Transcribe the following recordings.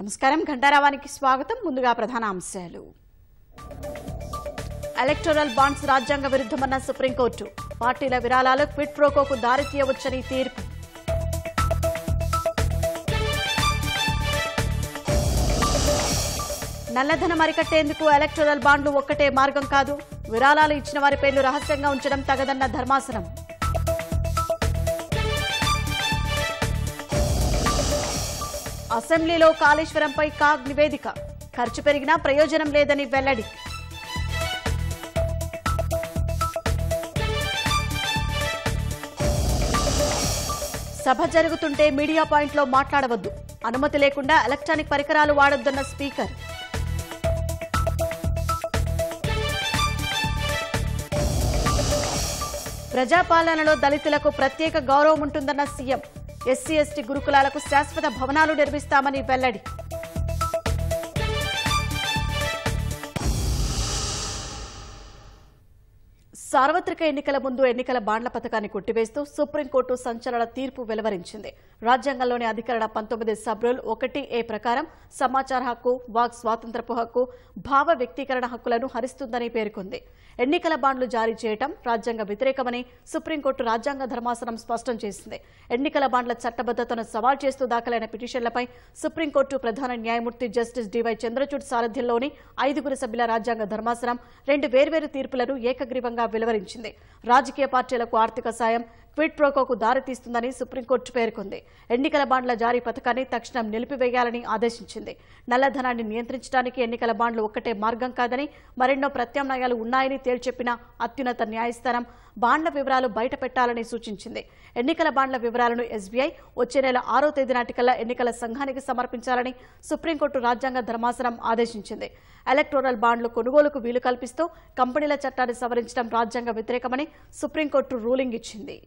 నమస్కారం ఘంటారావానికి స్వాగతం. ముందుగా ప్రధాన అంశాలు. ఎలక్టోరల్ బాండ్స్ రాజ్యాంగ విరుద్ధమన్న సుప్రీంకోర్టు. పార్టీల విరాళాలు క్విడ్ ప్రోకోకు దారితీయవచ్చని తీర్పు. నల్లధనం అరికట్టేందుకు ఎలక్టోరల్ బాండ్లు ఒక్కటే మార్గం కాదు. విరాళాలు ఇచ్చిన వారి పేర్లు రహస్యంగా ఉంచడం తగదన్న ధర్మాసనం. అసెంబ్లీలో కాళేశ్వరంపై కాగ్ నివేదిక. ఖర్చు పెరిగినా ప్రయోజనం లేదని వెల్లడి. సభ జరుగుతుంటే మీడియా పాయింట్లో మాట్లాడవద్దు. అనుమతి లేకుండా ఎలక్ట్రానిక్ పరికరాలు వాడొద్దన్న స్పీకర్. ప్రజాపాలనలో దళితులకు ప్రత్యేక గౌరవం ఉంటుందన్న సీఎం. ఎస్సీ ఎస్టీ గురుకులాలకు శాశ్వత భవనాలు నిర్మిస్తామని వెల్లడి. సార్వత్రిక ఎన్నికల ముందు ఎన్నికల బాండ్ల పథకాన్ని కొట్టివేస్తూ సుప్రీంకోర్టు సంచలన తీర్పు వెలువరించింది. రాజ్యాంగంలోని అధికరణ 19 సబ్ రూల్ 1A ప్రకారం సమాచార హక్కు, వాక్ స్వాతంత్రపు హక్కు, భావ వ్యక్తీకరణ హక్కులను హరిస్తుందని పేర్కొంది. ఎన్నికల బాండ్లు జారీ చేయడం రాజ్యాంగ వ్యతిరేకమని సుప్రీంకోర్టు రాజ్యాంగ ధర్మాసనం స్పష్టం చేసింది. ఎన్నికల బాండ్ల చట్టబద్దతను సవాల్ చేస్తూ దాఖలైన పిటిషన్లపై సుప్రీంకోర్టు ప్రధాన న్యాయమూర్తి జస్టిస్ డివై చంద్రచూడ్ సారథ్యంలోని 5 సభ్యుల రాజ్యాంగ ధర్మాసనం 2 వేర్వేరు తీర్పులను ఏకగ్రీవంగా వెలువరించింది. రాజకీయ పార్టీలకు ఆర్థిక సాయం క్విడ్ ప్రోకోకు దారితీస్తుందని సుప్రీంకోర్టు పేర్కొంది. ఎన్నికల బాండ్ల జారీ పథకాన్ని తక్షణం నిలిపివేయాలని ఆదేశించింది. నల్లధనాన్ని నియంత్రించడానికి ఎన్నికల బాండ్లు ఒక్కటే మార్గం కాదని, మరెన్నో ప్రత్యామ్నాయాలు ఉన్నాయని తేల్చెప్పిన అత్యున్నత న్యాయస్థానం బాండ్ల వివరాలు బయటపెట్టాలని సూచించింది. ఎన్నికల బాండ్ల వివరాలను ఎస్బీఐ వచ్చే నెల 6వ తేదీ నాటికల్లా ఎన్నికల సంఘానికి సమర్పించాలని సుప్రీంకోర్టు రాజ్యాంగ ధర్మాసనం ఆదేశించింది. ఎలక్టోరల్ బాండ్లు కొనుగోలుకు వీలు కల్పిస్తూ కంపెనీల చట్టాన్ని సవరించడం రాజ్యాంగ వ్యతిరేకమని సుప్రీంకోర్టు రూలింగ్ ఇచ్చింది.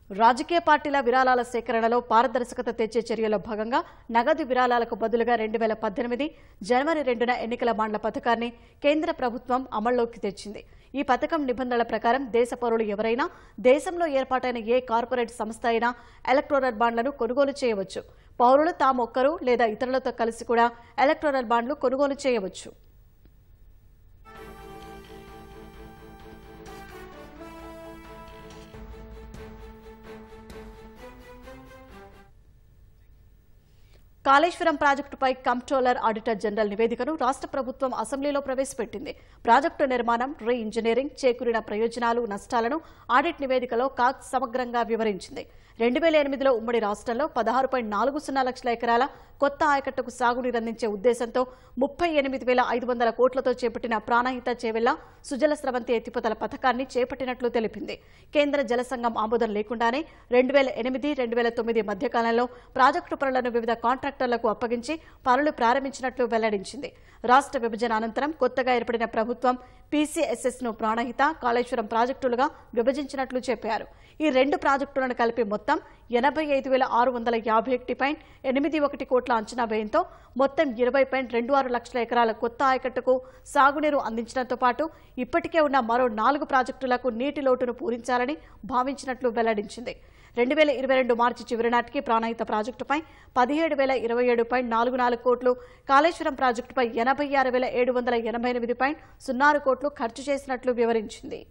రాజకీయ పార్టీల విరాళాల సేకరణలో పారదర్శకత తెచ్చే చర్యలో భాగంగా నగదు విరాళాలకు బదులుగా 2018 జనవరి 2న ఎన్నికల బాండ్ల పథకాన్ని కేంద్ర ప్రభుత్వం అమల్లోకి తెచ్చింది. ఈ పథకం నిబంధనల ప్రకారం దేశ పౌరులు ఎవరైనా దేశంలో ఏర్పాటైన ఏ కార్పొరేట్ సంస్థ అయినా ఎలక్టోరల్ బాండ్లను కొనుగోలు చేయవచ్చు. పౌరులు తామొక్కరు లేదా ఇతరులతో కలిసి కూడా ఎలక్టోరల్ బాండ్లు కొనుగోలు చేయవచ్చు. కాళేశ్వరం ప్రాజెక్టుపై కంప్ట్రోలర్ ఆడిటర్ జనరల్ నివేదికను రాష్ట్ర ప్రభుత్వం అసెంబ్లీలో ప్రవేశపెట్టింది. ప్రాజెక్టు నిర్మాణం, రీ ఇంజనీరింగ్, చేకూరిన ప్రయోజనాలు, నష్టాలను ఆడిట్ నివేదికలో కాగ్ సమగ్రంగా వివరించింది. 2008లో ఉమ్మడి రాష్ట్రంలో 16.40 లక్షల ఎకరాల కొత్త ఆయకట్టుకు సాగునీరు అందించే ఉద్దేశంతో 38,500 కోట్లతో చేపట్టిన ప్రాణహిత చేవెళ్ల సుజల స్రవంతి ఎత్తిపోతల పథకాన్ని చేపట్టినట్లు తెలిపింది. కేంద్ర జల సంఘం ఆమోదం లేకుండానే 2008-2009 మధ్యకాలంలో ప్రాజెక్టు పనులను వివిధ కాంట్రాక్టర్లకు అప్పగించి పనులు ప్రారంభించినట్లు వెల్లడించింది. రాష్ట్ర విభజన అనంతరం కొత్తగా ఏర్పడిన ప్రభుత్వం పీసీఎస్ఎస్ను ప్రాణహిత, కాళేశ్వరం ప్రాజెక్టులుగా విభజించినట్లు చెప్పారు. ఈ 2 ప్రాజెక్టులను కలిపి మొత్తం 85,651.81 కోట్ల అంచనా వ్యయంతో మొత్తం 20.26 లక్షల ఎకరాల కొత్త ఆయకట్టుకు సాగునీరు అందించడంతో పాటు ఇప్పటికే ఉన్న మరో 4 ప్రాజెక్టులకు నీటి లోటును పూరించాలని భావించినట్లు వెల్లడించింది. 2022 మార్చి చివరి నాటికి ప్రాణహిత ప్రాజెక్టుపై 17,027.44 కోట్లు, కాళేశ్వరం ప్రాజెక్టుపై 86,788.06 కోట్లు ఖర్చు చేసినట్లు వివరించింది.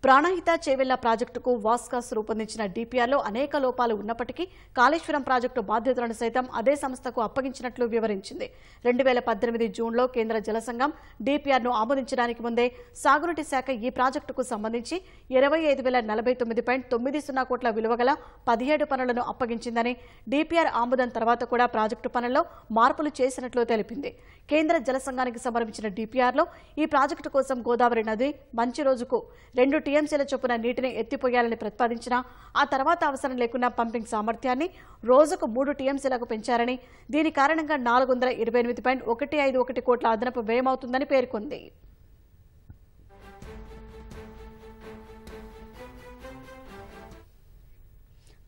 ప్రాణహిత చేవెళ్ల ప్రాజెక్టుకు వాస్కాస్ రూపొందించిన డీపీఆర్లో అనేక లోపాలు ఉన్నప్పటికీ కాళేశ్వరం ప్రాజెక్టు బాధ్యతలను సైతం అదే సంస్థకు అప్పగించినట్లు వివరించింది. 2018 జూన్లో కేంద్ర జల సంఘం డీపీఆర్ను ఆమోదించడానికి ముందే సాగునీటి శాఖ ఈ ప్రాజెక్టుకు సంబంధించి 25,049.90 కోట్ల విలువగల 17 పనులను అప్పగించిందని, డీపీఆర్ ఆమోదం తర్వాత కూడా ప్రాజెక్టు పనుల్లో మార్పులు చేసినట్లు తెలిపింది. కేంద్ర జల సంఘానికి సమర్పించిన డీపీఆర్లో ఈ ప్రాజెక్టు కోసం గోదావరి నది మంచి రోజుకు 2 టీఎంసీల చొప్పున నీటిని ఎత్తిపోయాలని ప్రతిపాదించినా ఆ తర్వాత అవసరం లేకున్నా పంపింగ్ సామర్థ్యాన్ని రోజుకు 3 టీఎంసీలకు పెంచారని, దీని కారణంగా 428.151 కోట్ల అదనపు వ్యయమవుతుందని పేర్కొంది.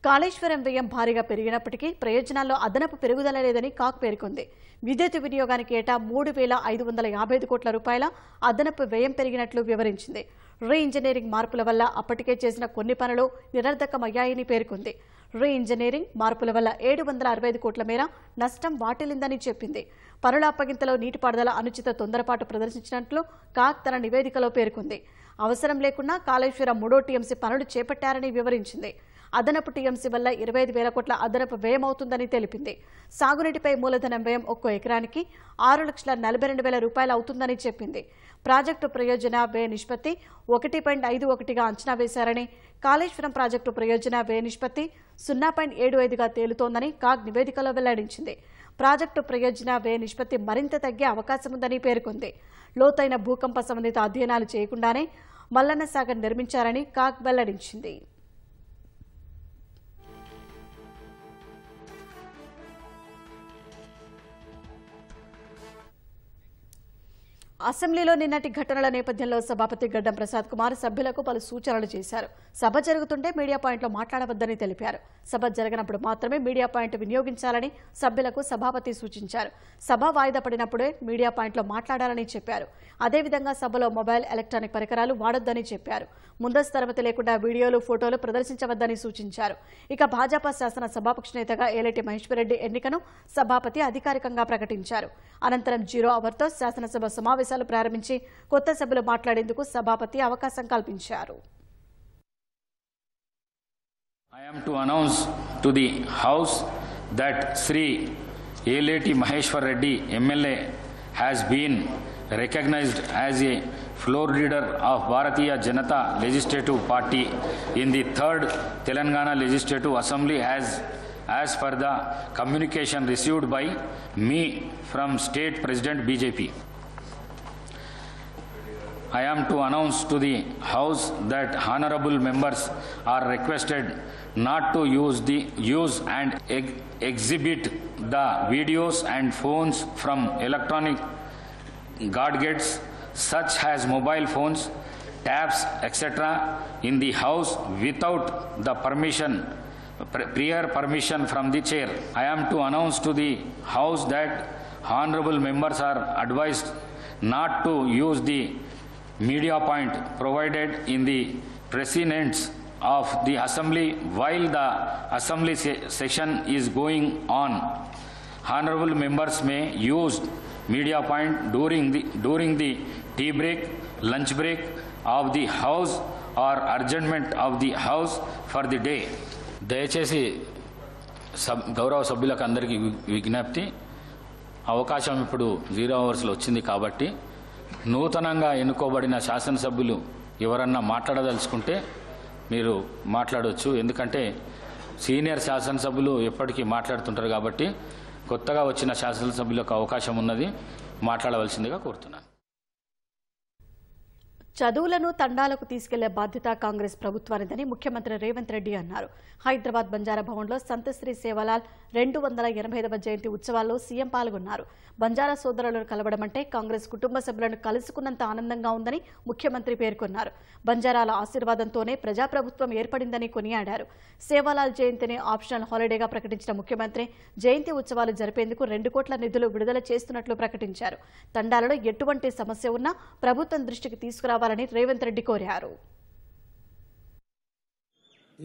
కాళేశ్వరం వ్యయం భారీగా పెరిగినప్పటికీ ప్రయోజనాల్లో అదనపు పెరుగుదల లేదని కాగ్ పేర్కొంది. విద్యుత్ వినియోగానికి ఏటా 3,555 కోట్ల రూపాయల అదనపు వ్యయం పెరిగినట్లు వివరించింది. రీ ఇంజనీరింగ్ మార్పుల వల్ల అప్పటికే చేసిన కొన్ని పనులు నిరర్ధకమయ్యాయని పేర్కొంది. రీ ఇంజనీరింగ్ మార్పుల వల్ల 765 కోట్ల మేర నష్టం వాటిల్లిందని చెప్పింది. పనుల అప్పగింతలో నీటిపారుదల అనుచిత తొందరపాటు ప్రదర్శించినట్లు కాగ్ తన నివేదికలో పేర్కొంది. అవసరం లేకుండా కాళేశ్వరం 3వ టీఎంసీ పనులు చేపట్టారని వివరించింది. అదనపు టీఎంసీ వల్ల 25,000 కోట్ల అదనపు వ్యయం అవుతుందని తెలిపింది. సాగునీటిపై మూలధనం వ్యయం ఒక్కో ఎకరానికి 6,42,000 రూపాయలు అవుతుందని చెప్పింది. ప్రాజెక్టు ప్రయోజన వ్యయ నిష్పత్తి 1.51గా అంచనా వేశారని, కాళేశ్వరం ప్రాజెక్టు ప్రయోజన వ్యయ నిష్పత్తి 0.75గా తేలుతోందని కాగ్ నివేదికలో వెల్లడించింది. ప్రాజెక్టు ప్రయోజన వ్యయ నిష్పత్తి మరింత తగ్గే అవకాశం ఉందని పేర్కొంది. లోతైన భూకంప సంబంధిత అధ్యయనాలు చేయకుండానే మల్లన్న సాగర్ నిర్మించారని కాగ్ వెల్లడించింది. అసెంబ్లీలో నిన్నటి ఘటనల నేపథ్యంలో సభాపతి గడ్డం ప్రసాద్ కుమార్ సభ్యులకు పలు సూచనలు చేశారు. సభ జరుగుతుంటే మీడియా పాయింట్లో మాట్లాడవద్దని తెలిపారు. సభ జరగనప్పుడు మాత్రమే మీడియా పాయింట్ వినియోగించాలని సభ్యులకు సభాపతి సూచించారు. సభ వాయిదా పడినప్పుడే మీడియా పాయింట్లో మాట్లాడాలని చెప్పారు. అదేవిధంగా సభలో మొబైల్, ఎలక్ట్రానిక్ పరికరాలు వాడొద్దని చెప్పారు. ముందస్తు అనుమతి లేకుండా వీడియోలు, ఫోటోలు ప్రదర్శించవద్దని సూచించారు. ఇక భాజపా శాసన సభాపక్ష నేతగా ఏలేటి మహేశ్వర్ రెడ్డి ఎన్నికను సభాపతి అధికారికంగా ప్రకటించారు. అనంతరం 0 అవర్తో శాసనసభ సమావేశాలు ప్రారంభించి కొత్త సభ్యులు మాట్లాడేందుకు సభాపతి అవకాశం కల్పించారు. I am to announce to the House that Sri Eleti Maheshwar Reddy MLA has been recognized as a floor leader of Bharatiya Janata Legislative Party in the 3rd Telangana Legislative Assembly as per the communication received by me from State President BJP. I am to announce to the House that honorable members are requested not to use and exhibit the videos and phones from electronic gadgets such as mobile phones, tabs, etc. in the House without the prior permission from the chair. I am to announce to the House that honorable members are advised not to use the media point provided in the precedents of the assembly while the assembly session is going on. Honorable members may use media point during the tea break, lunch break of the house or adjournment of the house for the day. దయచేసి గౌరవ సభ్యులకు అందరికీ విజ్ఞప్తి, అవకాశం ఇప్పుడు 0 అవర్స్లో వచ్చింది కాబట్టి నూతనంగా ఎన్నుకోబడిన శాసనసభ్యులు ఎవరన్నా మాట్లాడదలుచుకుంటే మీరు మాట్లాడవచ్చు. ఎందుకంటే సీనియర్ శాసనసభ్యులు ఎప్పటికీ మాట్లాడుతుంటారు కాబట్టి కొత్తగా వచ్చిన శాసనసభ్యులకు అవకాశం ఉన్నది, మాట్లాడవలసిందిగా కోరుతున్నాను. చదువులను తండాలకు తీసుకెళ్లే బాధ్యత కాంగ్రెస్ ప్రభుత్వానిదని ముఖ్యమంత్రి రేవంత్ రెడ్డి అన్నారు. హైదరాబాద్ బంజారా భవన్లో సంతశ్రీ సేవాలాల్ 285వ జయంతి ఉత్సవాల్లో సీఎం పాల్గొన్నారు. బంజారా సోదరులను కలవడం అంటే కాంగ్రెస్ కుటుంబ సభ్యులను కలుసుకున్నంత ఆనందంగా ఉందని ముఖ్యమంత్రి పేర్కొన్నారు. బంజారాల ఆశీర్వాదంతోనే ప్రజాప్రభుత్వం ఏర్పడిందని కొనియాడారు. సేవాలాల్ జయంతిని ఆప్షనల్ హాలిడేగా ప్రకటించిన ముఖ్యమంత్రి జయంతి ఉత్సవాలు జరిపేందుకు 2 కోట్ల నిధులు విడుదల చేస్తున్నట్లు ప్రకటించారు. తండాలలో ఎటువంటి సమస్య ఉన్నా ప్రభుత్వం దృష్టికి తీసుకురావాలని రేవంత్ రెడ్డి కోరారు.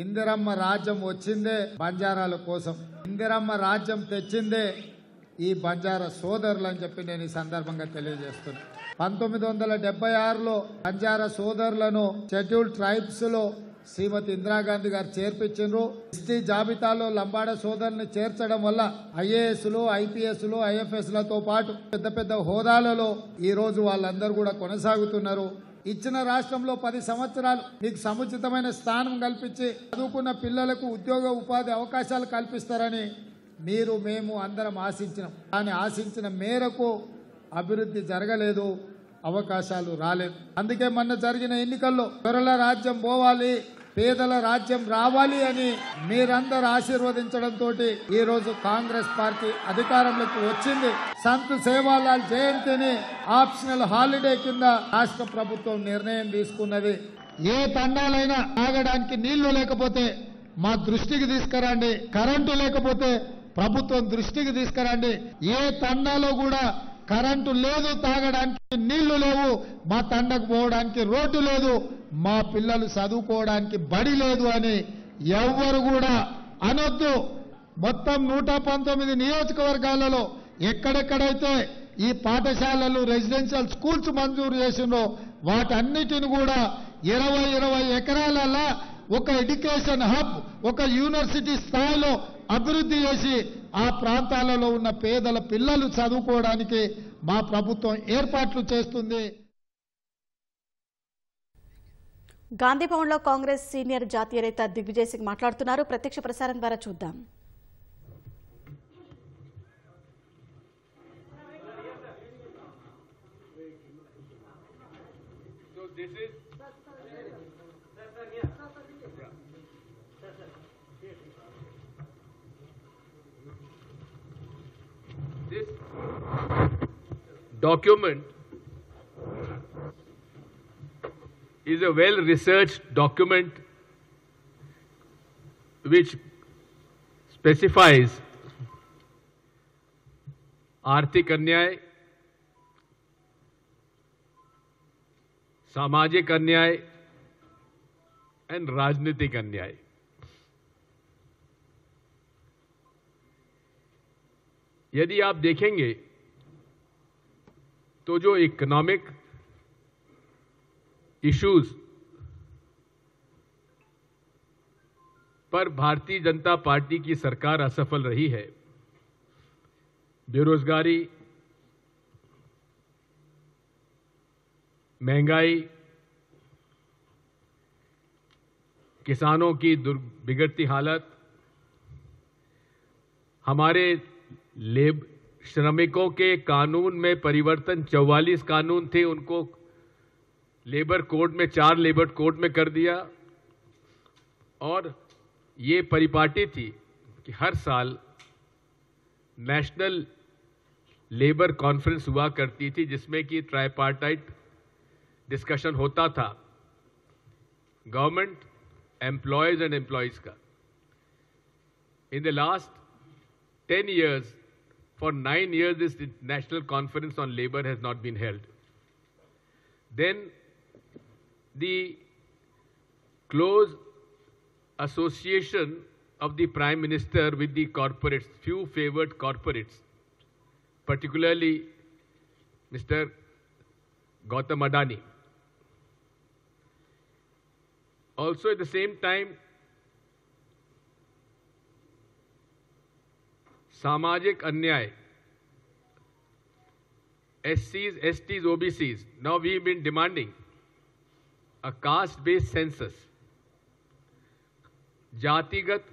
ఇందిరమ్మ రాజ్యం వచ్చిందే బంజారాల కోసం, ఇందిరమ్మ రాజ్యం తెచ్చిందే ఈ బంజారా సోదరులు అని చెప్పి నేను ఈ సందర్భంగా తెలియజేస్తున్నా. 1976లో బంజారా సోదరులను షెడ్యూల్డ్ ట్రైబ్స్ లో శ్రీమతి ఇందిరాగాంధీ గారు చేర్పించారు. ఎస్టీ జాబితాలో లంబాడ సోదరుని చేర్చడం వల్ల ఐఏఎస్లు, ఐపీఎస్లు, ఐఎఫ్ఎస్లతో పాటు పెద్ద పెద్ద హోదాలలో ఈ రోజు వాళ్ళందరూ కూడా కొనసాగుతున్నారు. ఇచ్చిన రాష్ట్రంలో 10 సంవత్సరాలు మీకు సముచితమైన స్థానం కల్పించి చదువుకున్న పిల్లలకు ఉద్యోగ ఉపాధి అవకాశాలు కల్పిస్తారని మేము అందరం ఆశించినాం. కానీ ఆశించిన మేరకు అభివృద్ధి జరగలేదు, అవకాశాలు రాలేదు. అందుకే మొన్న జరిగిన ఎన్నికల్లో దొరల రాజ్యం పోవాలి, పేదల రాజ్యం రావాలి అని మీరందరూ ఆశీర్వదించడంతో ఈ రోజు కాంగ్రెస్ పార్టీ అధికారంలోకి వచ్చింది. సంత్ సేవాలాల్ జయంతిని ఆప్షనల్ హాలిడే కింద రాష్ట్ర ప్రభుత్వం నిర్ణయం తీసుకున్నది. ఏ తండాలైనా తాగడానికి నీళ్లు లేకపోతే మా దృష్టికి తీసుకురండి. కరెంటు లేకపోతే ప్రభుత్వం దృష్టికి తీసుకురండి. ఏ తండాలో కూడా కరెంటు లేదు, తాగడానికి నీళ్లు లేవు, మా తండకు పోవడానికి రోడ్డు లేదు, మా పిల్లలు చదువుకోవడానికి బడి లేదు అని ఎవ్వరు కూడా అనొద్దు. మొత్తం 119 నియోజకవర్గాలలో ఎక్కడెక్కడైతే ఈ పాఠశాలలు రెసిడెన్షియల్ స్కూల్స్ మంజూరు చేసిందో వాటన్నిటిని కూడా 20 ఎకరాలలో ఒక ఎడ్యుకేషన్ హబ్, ఒక యూనివర్సిటీ స్థాయిలో అభివృద్ధి చేసి ఆ ప్రాంతాలలో ఉన్న పేదల పిల్లలు చదువుకోవడానికి మా ప్రభుత్వం ఏర్పాట్లు చేస్తుంది. గాంధీభవన్లో కాంగ్రెస్ సీనియర్ జాతీయ నేత దిగ్విజయ్ సింగ్ మాట్లాడుతున్నారు. ప్రత్యక్ష ప్రసారం ద్వారా చూద్దాం. This document is a well-researched document which specifies आर्थिक अन्याय, सामाजिक अन्याय एंड राजनीतिक अन्याय. यदि आप देखेंगे तो जो इकोनॉमिक इश्यूज पर भारतीय जनता पार्टी की सरकार असफल रही है, बेरोजगारी, महंगाई, किसानों की बिगड़ती हालत, हमारे श्रमिकों के कानून में परिवर्तन, 44 कानून थे उनको लेबर कोड में 4 लेबर कोड में कर दिया. और ये परिपाटी थी कि हर साल नेशनल लेबर कॉन्फ्रेंस हुआ करती थी जिसमें कि ट्राइपार्टाइट डिस्कशन होता था गवर्नमेंट, एम्प्लॉयज एंड एम्प्लॉयज का. In the last 10 years, for 9 years, this national conference on labor has not been held. Then the close association of the Prime Minister with the corporates, few favored corporates, particularly Mr. Gautam Adani. Also at the same time, सामाजिक अन्याय, SCs, STs, OBCs. Now we've been demanding a caste-based census. जातिगत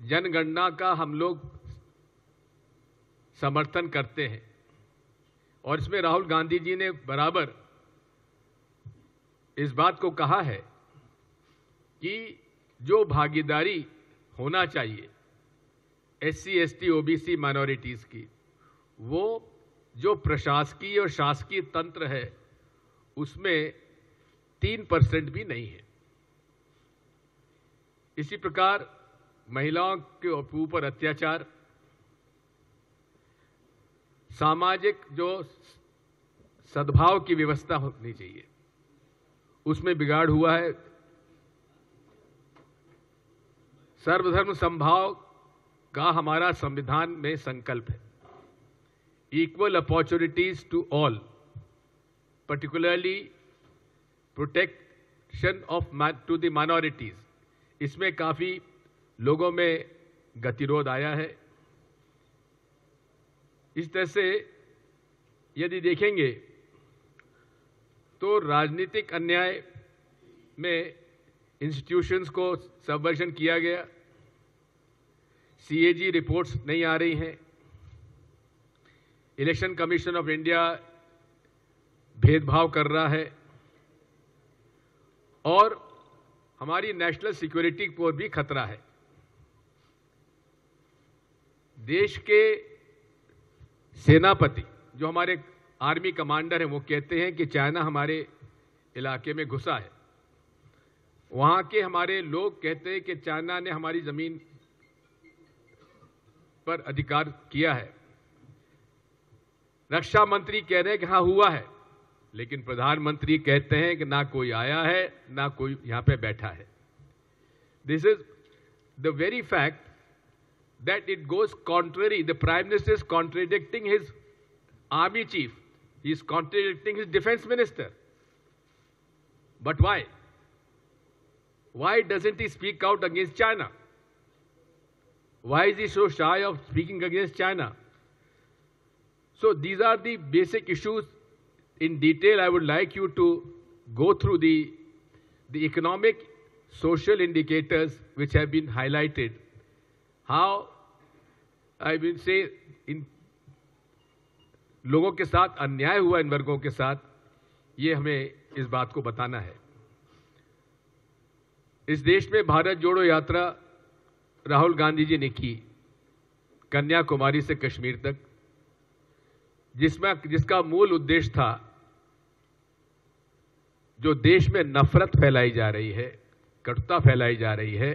जनगणना का हम लोग समर्थन करते हैं और इसमें राहुल गांधी जी ने बराबर इस बात को कहा है कि जो भागीदारी होना चाहिए SC, ST, OBC माइनॉरिटीज की, वो जो प्रशासकीय और शासकीय तंत्र है उसमें 3% भी नहीं है. इसी प्रकार महिलाओं के ऊपर अत्याचार, सामाजिक जो सद्भाव की व्यवस्था होनी चाहिए उसमें बिगाड़ हुआ है. सर्वधर्म समभाव का हमारा संविधान में संकल्प है. Equal opportunities to all, particularly protection of to the minorities. इसमें काफी लोगों में गतिरोध आया है. इस तरह से यदि देखेंगे तो राजनीतिक अन्याय में इंस्टीट्यूशंस को सबवर्जन किया गया. CAG रिपोर्ट्स नहीं आ रही हैं. इलेक्शन कमीशन ऑफ इंडिया भेदभाव कर रहा है और हमारी नेशनल सिक्योरिटी पर भी खतरा है. देश के सेनापति जो हमारे आर्मी कमांडर हैं वो कहते हैं कि चाइना हमारे इलाके में घुसा है. वहां के हमारे लोग कहते हैं कि चाइना ने हमारी जमीन पर अधिकार किया है। रक्षा मंत्री कह रहे हैं कि हाँ हुआ है, लेकिन प्रधानमंत्री कहते हैं कि ना कोई आया है ना कोई यहां पे बैठा है। This is the very fact that it goes contrary. The prime minister is contradicting his army chief, he is contradicting his defence minister. But why? Why doesn't he speak out against China? Why is he so shy of speaking against China? So these are the basic issues. In detail, I would like you to go through the economic, social indicators which have been highlighted. How, I will say, in लोगों के साथ अन्याय हुआ, इन वर्गों के साथ, ये हमें इस बात को बताना है। इस देश में भारत जोड़ो यात्रा राहुल गांधी जी ने की, कन्याकुमारी से कश्मीर तक, जिसका मूल उद्देश्य था जो देश में नफरत फैलाई जा रही है, कटुता फैलाई जा रही है,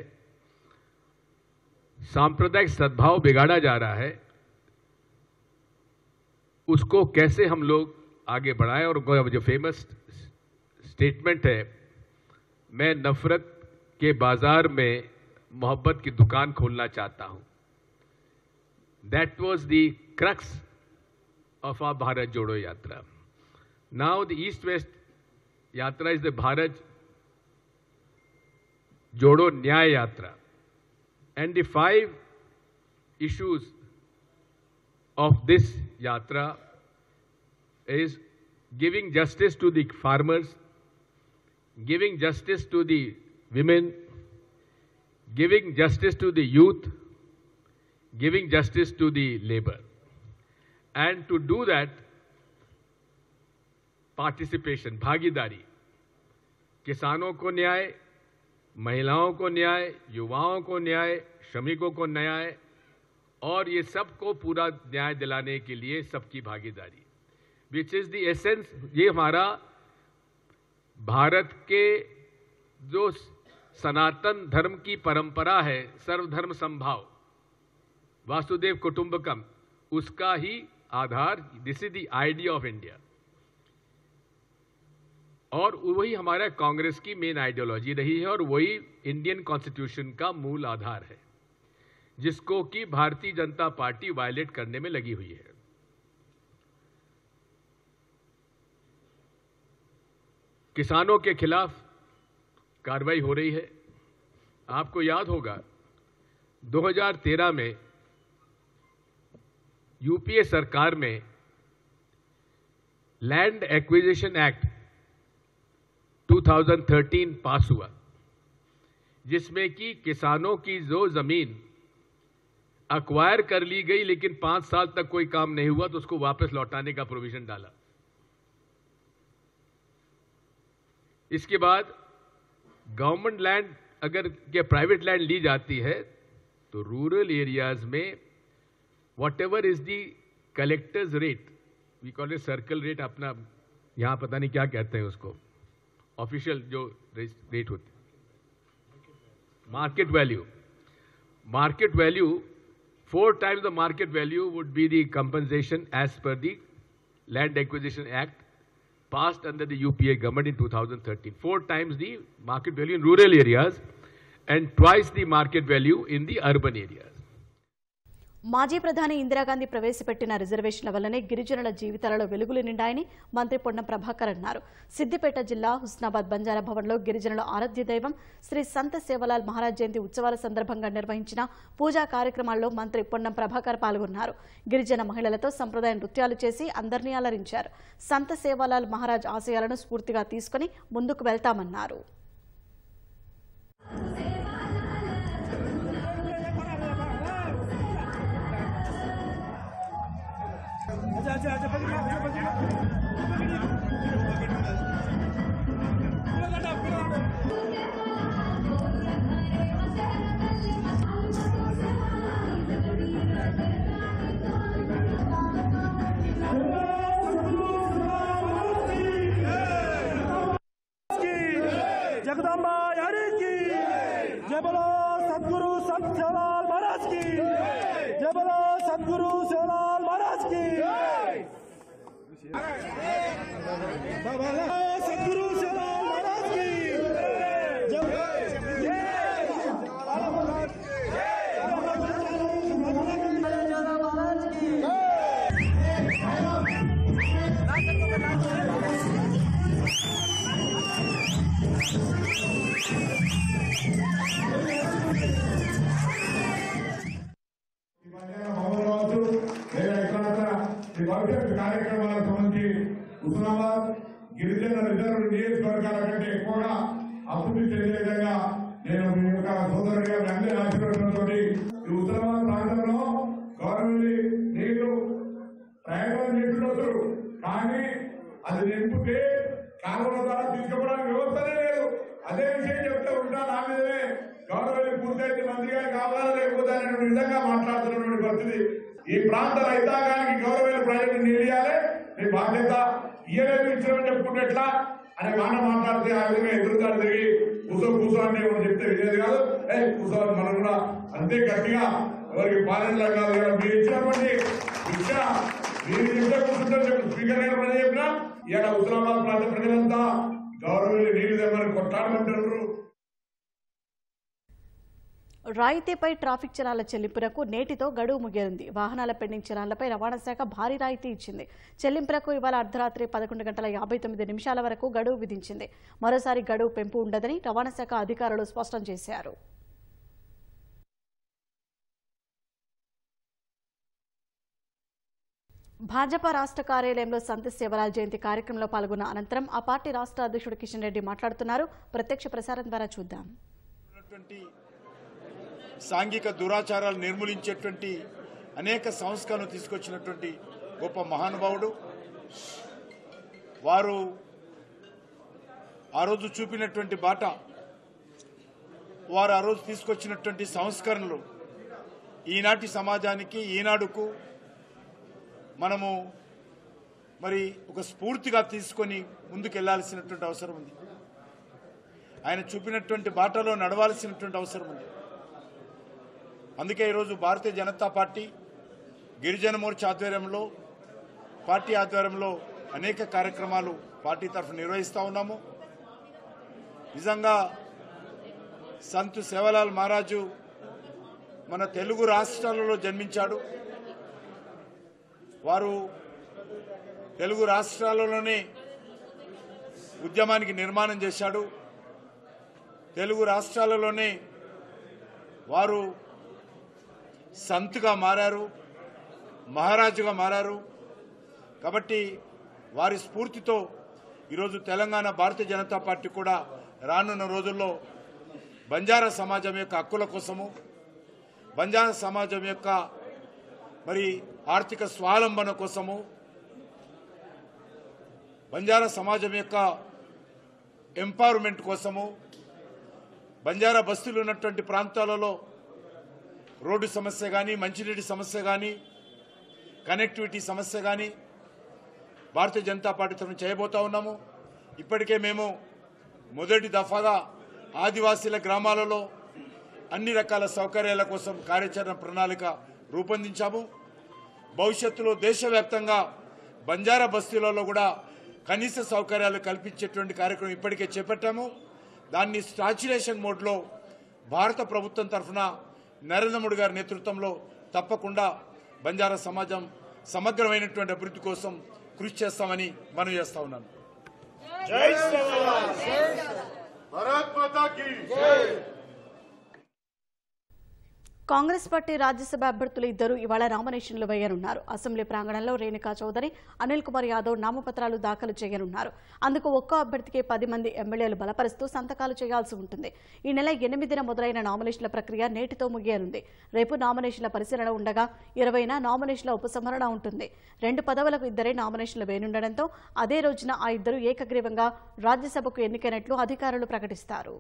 सांप्रदायिक सद्भाव बिगाड़ा जा रहा है, उसको कैसे हम लोग आगे बढ़ाएं। और जो फेमस स्टेटमेंट है, मैं नफरत के बाजार में मोहब्बत की दुकान खोलना चाहता हूं, that was the crux of our Bharat Jodo Yatra. Now the east west yatra is the Bharat Jodo Nyay Yatra, and the 5 issues of this yatra is giving justice to the farmers, giving justice to the women, giving justice to the youth, giving justice to the labor. And to do that, participation, भागीदारी, किसानों को न्याय, महिलाओं को न्याय, युवाओं को न्याय, श्रमिकों को न्याय, और ये सबको पूरा न्याय दिलाने के लिए सबकी भागीदारी, विच इज द एसेंस। ये हमारा भारत के जो सनातन धर्म की परंपरा है, सर्वधर्म संभाव, वासुदेव कुटुंबकम, उसका ही आधार, this is the idea of India. और वही हमारा कांग्रेस की मेन आइडियोलॉजी रही है, और वही इंडियन कॉन्स्टिट्यूशन का मूल आधार है, जिसको कि भारतीय जनता पार्टी वायलेट करने में लगी हुई है। किसानों के खिलाफ कार्रवाई हो रही है। आपको याद होगा 2013 में यूपीए सरकार में लैंड एक्विजिशन एक्ट 2013 पास हुआ, जिसमें कि किसानों की जो जमीन अक्वायर कर ली गई लेकिन 5 साल तक कोई काम नहीं हुआ तो उसको वापस लौटाने का प्रोविजन डाला। इसके बाद गवर्नमेंट लैंड अगर के प्राइवेट लैंड ली जाती है तो रूरल एरियाज में whatever is the collectors rate, we call it circle rate, अपना यहां पता नहीं क्या कहते हैं उसको, ऑफिशियल जो रेट होती है, market value 4 times the market value would be the compensation as per the Land Acquisition Act passed under the UPA government in 2013. 4 times the market value in rural areas and twice the market value in the urban areas. మాజీ ప్రధాని ఇందిరాగాంధీ ప్రవేశపెట్టిన రిజర్వేషన్ల వల్లనే గిరిజనుల జీవితాలలో వెలుగులు నిండాయని మంత్రి పొన్నం ప్రభాకర్ అన్నారు. సిద్దిపేట జిల్లా హుస్నాబాద్ బంజారా భవన్లో గిరిజనుల ఆరాధ్య దైవం శ్రీ సంత సేవలాల్ మహారాజ్ జయంతి ఉత్సవాల సందర్భంగా నిర్వహించిన పూజా కార్యక్రమాల్లో మంత్రి పొన్నం ప్రభాకర్ పాల్గొన్నారు. గిరిజన మహిళలతో సంప్రదాయ నృత్యాలు చేసి అందరినీ అలరించారు. సంత సేవలాల్ మహారాజ్ ఆశయాలను స్ఫూర్తిగా తీసుకుని ముందుకు వెళ్తామన్నారు. जगदम्बा यानी భవిష్యత్ కార్యక్రమాలకు సంబంధించి హుస్నాబాద్ గిరిజన రిజర్వ్ నియోజకవర్గాల కంటే ఎక్కువగా అభివృద్ధి చెందే విధంగా నేను మీ యొక్క సోదరుడిగా మీ అందరి ఆశీర్వచనంతో ఈ హుస్నాబాద్ ప్రాంతంలో గవర్నమెంట్ నీళ్లు ప్రయోగం చేస్తున్నారు. కానీ అది నింపితే కాలువల ద్వారా తీసుకోవడానికి వ్యవస్థనే లేదు. అదే విషయం చెప్తే ఉంటా నా మీదనే గవర్నమెంట్ పూర్తయితే మంత్రి గారు కావాలా లేకపోతే అనేటువంటి విధంగా మాట్లాడుతున్నటువంటి పరిస్థితి. ఈ ప్రాంత రైతాంగానికి గౌరవమైన ప్రాజెక్టు నిలియాలి, మీ బాధ్యత ఇయ్యలేదు ఇచ్చామని చెప్పుకుంటే ఎట్లా అనే మాట మాట్లాడితే ఆ విధంగా ఎదురుదాడు తిరిగి కూసో అంటే ఎవరు చెప్తే వినేది కాదు. కూసో మనం కూడా అంతే గట్టిగా ఎవరికి పాలనలో కాదు కదా మీరు ఇచ్చినటువంటి శిక్ష మీరు చెప్తే కూర్చుంటే స్పీకర్ గారు పని చెప్పినా ఇక్కడ హుస్నాబాద్ ప్రాంత ప్రజలంతా గౌరవమైన నీళ్ళు తెమ్మని కొట్టాడమంటారు. రాయితీపై ట్రాఫిక్ చలాల చెల్లింపునకు నేటితో గడువు ముగియనుంది. వాహనాల పెండింగ్ చలాన్లపై రవాణా శాఖ భారీ రాయితీ ఇచ్చింది. చెల్లింపునకు ఇవాళ అర్ధరాత్రి 11:59 వరకు గడువు విధించింది. మరోసారి గడువు పెంపు ఉండదని రవాణా శాఖ అధికారులు స్పష్టం చేశారు. భాజపా రాష్ట్ర కార్యాలయంలో సంత్ సేవలాల్ జయంతి కార్యక్రమంలో పాల్గొన్న అనంతరం ఆ పార్టీ రాష్ట్ర అధ్యక్షుడు కిషన్ రెడ్డి మాట్లాడుతున్నారు. ప్రత్యక్ష ప్రసారం ద్వారా చూద్దాం. సాంఘిక దురాచారాలు నిర్మూలించేటువంటి అనేక సంస్కరణలు తీసుకొచ్చినటువంటి గొప్ప మహానుభావుడు. వారు ఆ రోజు చూపినటువంటి బాట, వారు ఆ రోజు తీసుకొచ్చినటువంటి సంస్కరణలు ఈనాటి సమాజానికి ఈనాడుకు మనము మరి ఒక స్ఫూర్తిగా తీసుకొని ముందుకెళ్లాల్సినటువంటి అవసరం ఉంది. ఆయన చూపినటువంటి బాటలో నడవాల్సినటువంటి అవసరం ఉంది. అందుకే ఈరోజు భారతీయ జనతా పార్టీ గిరిజన మోర్చా ఆధ్వర్యంలో పార్టీ ఆధ్వర్యంలో అనేక కార్యక్రమాలు పార్టీ తరఫున నిర్వహిస్తూ ఉన్నాము. నిజంగా సంత్ సేవలాల్ మహారాజు మన తెలుగు రాష్ట్రాలలో జన్మించాడు. వారు తెలుగు రాష్ట్రాలలోనే ఉద్యమానికి నిర్మాణం చేశాడు. తెలుగు రాష్ట్రాలలోనే వారు సంత్గా మారారు, మహారాజుగా మారారు. కాబట్టి వారి స్ఫూర్తితో ఈరోజు తెలంగాణ భారతీయ జనతా పార్టీ కూడా రానున్న రోజుల్లో బంజారా సమాజం యొక్క హక్కుల కోసము, బంజారా సమాజం యొక్క మరి ఆర్థిక స్వావలంబన కోసము, బంజారా సమాజం యొక్క ఎంపవర్మెంట్ కోసము, బంజారా బస్తీలు ఉన్నటువంటి ప్రాంతాలలో రోడ్డు సమస్య కానీ, మంచినీటి సమస్య కానీ, కనెక్టివిటీ సమస్య కానీ భారతీయ జనతా పార్టీ తరఫున చేయబోతా ఉన్నాము. ఇప్పటికే మేము మొదటి దఫాగా ఆదివాసీల గ్రామాలలో అన్ని రకాల సౌకర్యాల కోసం కార్యాచరణ ప్రణాళిక రూపొందించాము. భవిష్యత్తులో దేశవ్యాప్తంగా బంజారా బస్తీలలో కూడా కనీస సౌకర్యాలు కల్పించేటువంటి కార్యక్రమం ఇప్పటికే చేపట్టాము. దాన్ని సాచురేషన్ మోడ్లో భారత ప్రభుత్వం తరఫున నరేంద్ర మోడీ గారి నేతృత్వంలో తప్పకుండా బంజారా సమాజం సమగ్రమైనటువంటి అభివృద్ధి కోసం కృషి చేస్తామని మనం చేస్తా ఉన్నాను. జై భారత్ మాతా కీ జై. కాంగ్రెస్ పార్టీ రాజ్యసభ అభ్యర్థులు ఇద్దరు ఇవాళ నామినేషన్లు వేయనున్నారు. అసెంబ్లీ ప్రాంగణంలో రేణుకా చౌదరి, అనిల్ కుమార్ యాదవ్ నామపత్రాలు దాఖలు చేయనున్నారు. అందుకు ఒక్కో అభ్యర్థికి 10 మంది ఎమ్మెల్యేలు బలపరుస్తూ సంతకాలు చేయాల్సి ఉంటుంది. ఈ నెల 8న మొదలైన నామినేషన్ల ప్రక్రియ నేటితో ముగియనుంది. రేపు నామినేషన్ల పరిశీలన ఉండగా 20న నామినేషన్ల ఉపసంహరణ ఉంటుంది. 2 పదవులకు ఇద్దరే నామినేషన్లు వేయనుండటంతో అదే రోజున ఆ ఇద్దరు ఏకగ్రీవంగా రాజ్యసభకు ఎన్నికైనట్లు అధికారులు ప్రకటిస్తారు.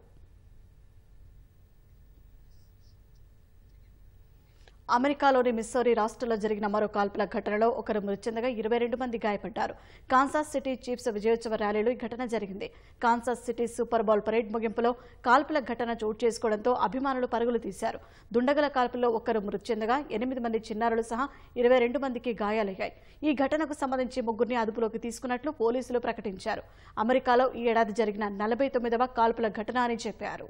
అమెరికాలోని మిస్సౌరీ రాష్ట్రంలో జరిగిన మరో కాల్పుల ఘటనలో ఒకరు మృతి చెందగా 22 మంది గాయపడ్డారు. కాన్సాస్ సిటీ చీఫ్స్ విజయోత్సవ ర్యాలీలో ఈ ఘటన జరిగింది. Kansas city super bowl parade ముగింపులో కాల్పుల ఘటన చోటు చేసుకోవడంతో అభిమానులు పరుగులు తీశారు. దుండగుల కాల్పుల్లో ఒకరు మృతి చెందగా 8 మంది చిన్నారులు సహా 22 మందికి గాయాలయ్యాయి. ఈ ఘటనకు సంబంధించి 3 అదుపులోకి తీసుకున్నట్లు పోలీసులు ప్రకటించారు. అమెరికాలో ఈ ఏడాది జరిగిన 49వ కాల్పుల ఘటన అని చెప్పారు.